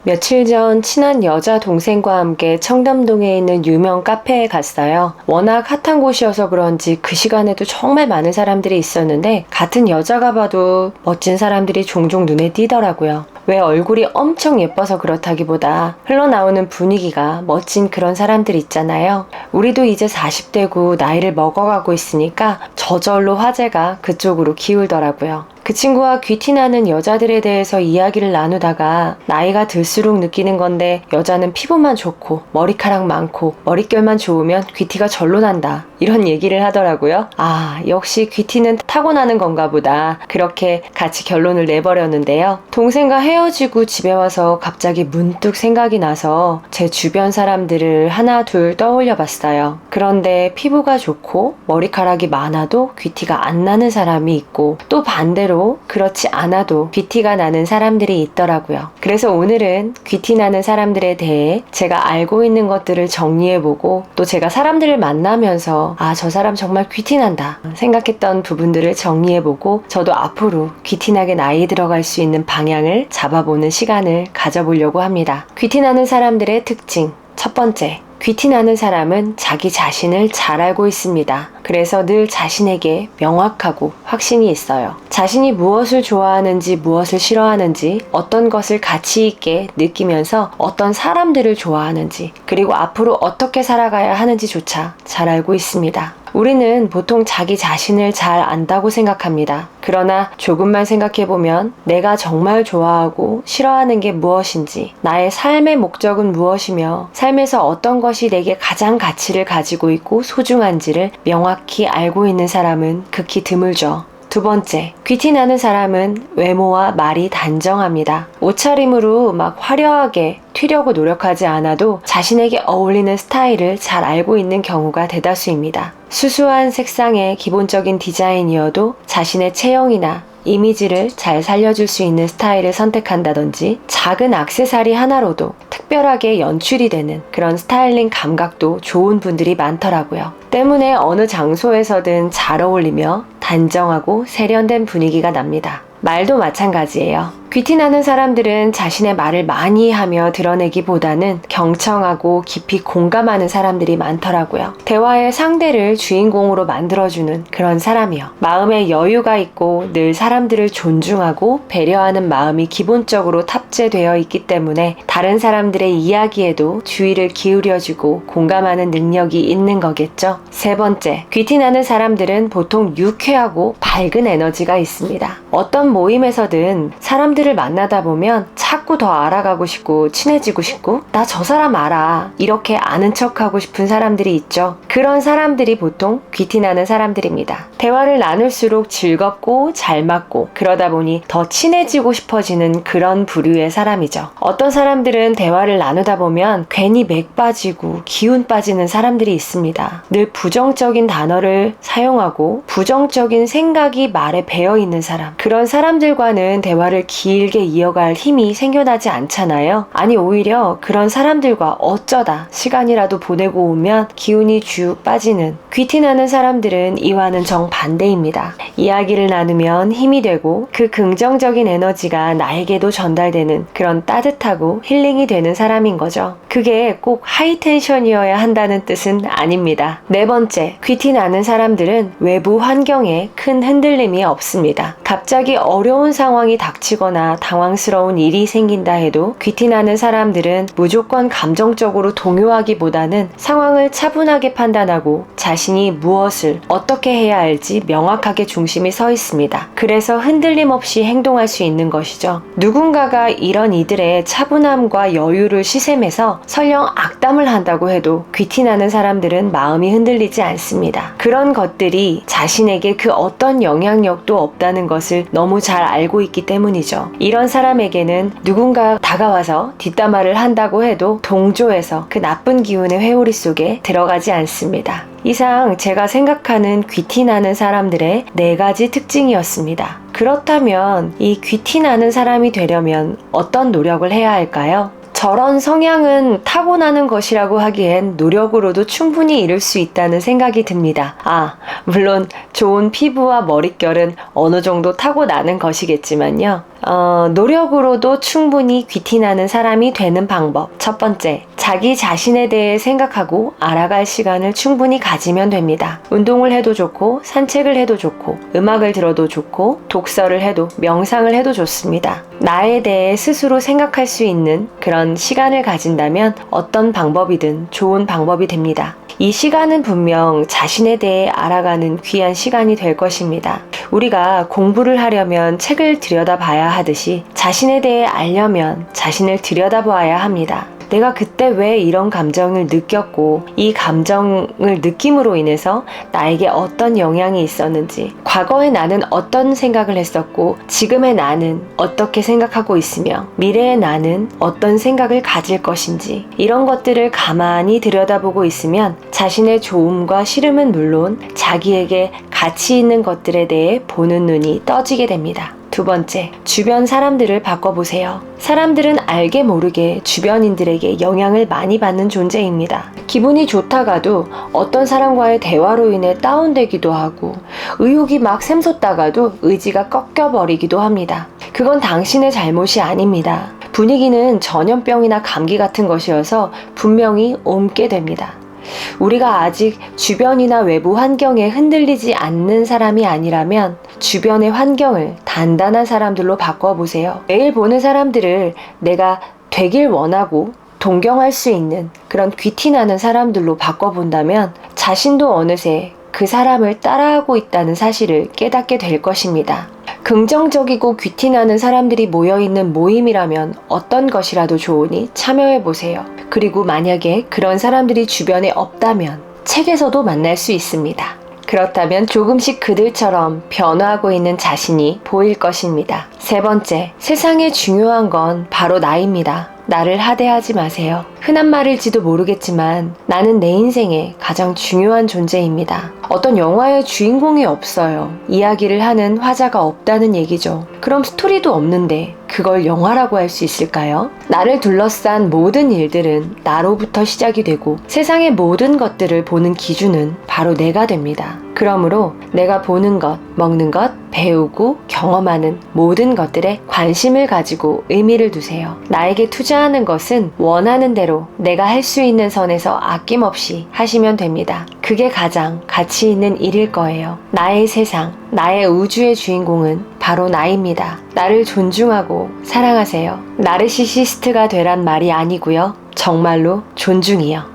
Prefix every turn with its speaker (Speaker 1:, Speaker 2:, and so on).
Speaker 1: 며칠 전 친한 여자 동생과 함께 청담동에 있는 유명 카페에 갔어요. 워낙 핫한 곳이어서 그런지 그 시간에도 정말 많은 사람들이 있었는데 같은 여자가 봐도 멋진 사람들이 종종 눈에 띄더라고요. 왜 얼굴이 엄청 예뻐서 그렇다기보다 흘러나오는 분위기가 멋진 그런 사람들 있잖아요. 우리도 이제 40대고 나이를 먹어가고 있으니까 저절로 화제가 그쪽으로 기울더라고요. 그 친구와 귀티나는 여자들에 대해서 이야기를 나누다가 나이가 들수록 느끼는 건데 여자는 피부만 좋고 머리카락 많고 머릿결만 좋으면 귀티가 절로 난다, 이런 얘기를 하더라고요. 아, 역시 귀티는 타고나는 건가 보다, 그렇게 같이 결론을 내버렸는데요. 동생과 헤어지고 집에 와서 갑자기 문득 생각이 나서 제 주변 사람들을 하나 둘 떠올려 봤어요. 그런데 피부가 좋고 머리카락이 많아도 귀티가 안 나는 사람이 있고, 또 반대로 그렇지 않아도 귀티가 나는 사람들이 있더라고요. 그래서 오늘은 귀티 나는 사람들에 대해 제가 알고 있는 것들을 정리해보고, 또 제가 사람들을 만나면서 아, 저 사람 정말 귀티 난다 생각했던 부분들을 정리해보고, 저도 앞으로 귀티 나게 나이 들어갈 수 있는 방향을 잡아보는 시간을 가져보려고 합니다. 귀티 나는 사람들의 특징. 첫 번째, 귀티 나는 사람은 자기 자신을 잘 알고 있습니다. 그래서 늘 자신에게 명확하고 확신이 있어요. 자신이 무엇을 좋아하는지 무엇을 싫어하는지, 어떤 것을 가치 있게 느끼면서 어떤 사람들을 좋아하는지, 그리고 앞으로 어떻게 살아가야 하는지조차 잘 알고 있습니다. 우리는 보통 자기 자신을 잘 안다고 생각합니다. 그러나 조금만 생각해보면 내가 정말 좋아하고 싫어하는 게 무엇인지, 나의 삶의 목적은 무엇이며 삶에서 어떤 것이 내게 가장 가치를 가지고 있고 소중한지를 명확히 알고 있는 사람은 극히 드물죠. 두 번째, 귀티 나는 사람은 외모와 말이 단정합니다. 옷차림으로 막 화려하게 튀려고 노력하지 않아도 자신에게 어울리는 스타일을 잘 알고 있는 경우가 대다수입니다. 수수한 색상의 기본적인 디자인이어도 자신의 체형이나 이미지를 잘 살려줄 수 있는 스타일을 선택한다든지, 작은 액세서리 하나로도 특별하게 연출이 되는 그런 스타일링 감각도 좋은 분들이 많더라고요. 때문에 어느 장소에서든 잘 어울리며 단정하고 세련된 분위기가 납니다. 말도 마찬가지예요. 귀티 나는 사람들은 자신의 말을 많이 하며 드러내기보다는 경청하고 깊이 공감하는 사람들이 많더라고요. 대화의 상대를 주인공으로 만들어주는 그런 사람이요. 마음에 여유가 있고 늘 사람들을 존중하고 배려하는 마음이 기본적으로 탑재되어 있기 때문에 다른 사람들의 이야기에도 주의를 기울여주고 공감하는 능력이 있는 거겠죠. 세 번째, 귀티 나는 사람들은 보통 유쾌하고 밝은 에너지가 있습니다. 어떤 모임에서든 사람들을 만나다 보면 자꾸 더 알아가고 싶고 친해지고 싶고, 나 저 사람 알아, 이렇게 아는 척하고 싶은 사람들이 있죠. 그런 사람들이 보통 귀티 나는 사람들입니다. 대화를 나눌수록 즐겁고 잘 맞고, 그러다 보니 더 친해지고 싶어지는 그런 부류의 사람이죠. 어떤 사람들은 대화를 나누다 보면 괜히 맥 빠지고 기운 빠지는 사람들이 있습니다. 늘 부정적인 단어를 사용하고 부정적인 생각이 말에 배어있는 사람, 그런 사람들과는 대화를 길게 이어갈 힘이 생겨나지 않잖아요. 아니, 오히려 그런 사람들과 어쩌다 시간이라도 보내고 오면 기운이 쭉 빠지는, 귀티 나는 사람들은 이와는 정반대입니다. 이야기를 나누면 힘이 되고 그 긍정적인 에너지가 나에게도 전달되는 그런 따뜻하고 힐링이 되는 사람인 거죠. 그게 꼭 하이텐션이어야 한다는 뜻은 아닙니다. 네 번째, 귀티 나는 사람들은 외부 환경에 큰 흔들림이 없습니다. 갑자기 어려운 상황이 닥치거나 당황스러운 일이 생긴다 해도 귀티 나는 사람들은 무조건 감정적으로 동요하기보다는 상황을 차분하게 판단하고 자신이 무엇을 어떻게 해야 할지 명확하게 중심이 서 있습니다. 그래서 흔들림 없이 행동할 수 있는 것이죠. 누군가가 이런 이들의 차분함과 여유를 시샘해서 설령 악담을 한다고 해도 귀티 나는 사람들은 마음이 흔들리지 않습니다. 그런 것들이 자신에게 그 어떤 영향력도 없다는 것을 너무 잘 알고 있기 때문이죠. 이런 사람에게는 누군가 다가와서 뒷담화를 한다고 해도 동조해서 그 나쁜 기운의 회오리 속에 들어가지 않습니다. 이상 제가 생각하는 귀티 나는 사람들의 4가지 특징이었습니다. 그렇다면 이 귀티 나는 사람이 되려면 어떤 노력을 해야 할까요? 저런 성향은 타고나는 것이라고 하기엔 노력으로도 충분히 이룰 수 있다는 생각이 듭니다. 물론 좋은 피부와 머릿결은 어느 정도 타고나는 것이겠지만요. 노력으로도 충분히 귀티나는 사람이 되는 방법. 첫 번째, 자기 자신에 대해 생각하고 알아갈 시간을 충분히 가지면 됩니다. 운동을 해도 좋고, 산책을 해도 좋고, 음악을 들어도 좋고, 독서를 해도, 명상을 해도 좋습니다. 나에 대해 스스로 생각할 수 있는 그런 시간을 가진다면 어떤 방법이든 좋은 방법이 됩니다. 이 시간은 분명 자신에 대해 알아가는 귀한 시간이 될 것입니다. 우리가 공부를 하려면 책을 들여다봐야 하듯이 자신에 대해 알려면 자신을 들여다봐야 합니다. 내가 그때 왜 이런 감정을 느꼈고 이 감정을 느낌으로 인해서 나에게 어떤 영향이 있었는지, 과거의 나는 어떤 생각을 했었고 지금의 나는 어떻게 생각하고 있으며 미래의 나는 어떤 생각을 가질 것인지, 이런 것들을 가만히 들여다보고 있으면 자신의 좋음과 싫음은 물론 자기에게 가치 있는 것들에 대해 보는 눈이 떠지게 됩니다. 두 번째, 주변 사람들을 바꿔보세요. 사람들은 알게 모르게 주변인들에게 영향을 많이 받는 존재입니다. 기분이 좋다가도 어떤 사람과의 대화로 인해 다운되기도 하고, 의욕이 막 샘솟다가도 의지가 꺾여버리기도 합니다. 그건 당신의 잘못이 아닙니다. 분위기는 전염병이나 감기 같은 것이어서 분명히 옮게 됩니다. 우리가 아직 주변이나 외부 환경에 흔들리지 않는 사람이 아니라면 주변의 환경을 단단한 사람들로 바꿔보세요. 매일 보는 사람들을 내가 되길 원하고 동경할 수 있는 그런 귀티나는 사람들로 바꿔본다면 자신도 어느새 그 사람을 따라하고 있다는 사실을 깨닫게 될 것입니다. 긍정적이고 귀티나는 사람들이 모여있는 모임이라면 어떤 것이라도 좋으니 참여해보세요. 그리고 만약에 그런 사람들이 주변에 없다면 책에서도 만날 수 있습니다. 그렇다면 조금씩 그들처럼 변화하고 있는 자신이 보일 것입니다. 세 번째, 세상에 중요한 건 바로 나입니다. 나를 하대하지 마세요. 흔한 말일지도 모르겠지만 나는 내 인생의 가장 중요한 존재입니다. 어떤 영화의 주인공이 없어요. 이야기를 하는 화자가 없다는 얘기죠. 그럼 스토리도 없는데 그걸 영화라고 할 수 있을까요? 나를 둘러싼 모든 일들은 나로부터 시작이 되고 세상의 모든 것들을 보는 기준은 바로 내가 됩니다. 그러므로 내가 보는 것, 먹는 것, 배우고 경험하는 모든 것들에 관심을 가지고 의미를 두세요. 나에게 투자하는 것은 원하는 대로 내가 할 수 있는 선에서 아낌없이 하시면 됩니다. 그게 가장 가치 있는 일일 거예요. 나의 세상, 나의 우주의 주인공은 바로 나입니다. 나를 존중하고 사랑하세요. 나르시시스트가 되란 말이 아니고요. 정말로 존중이요.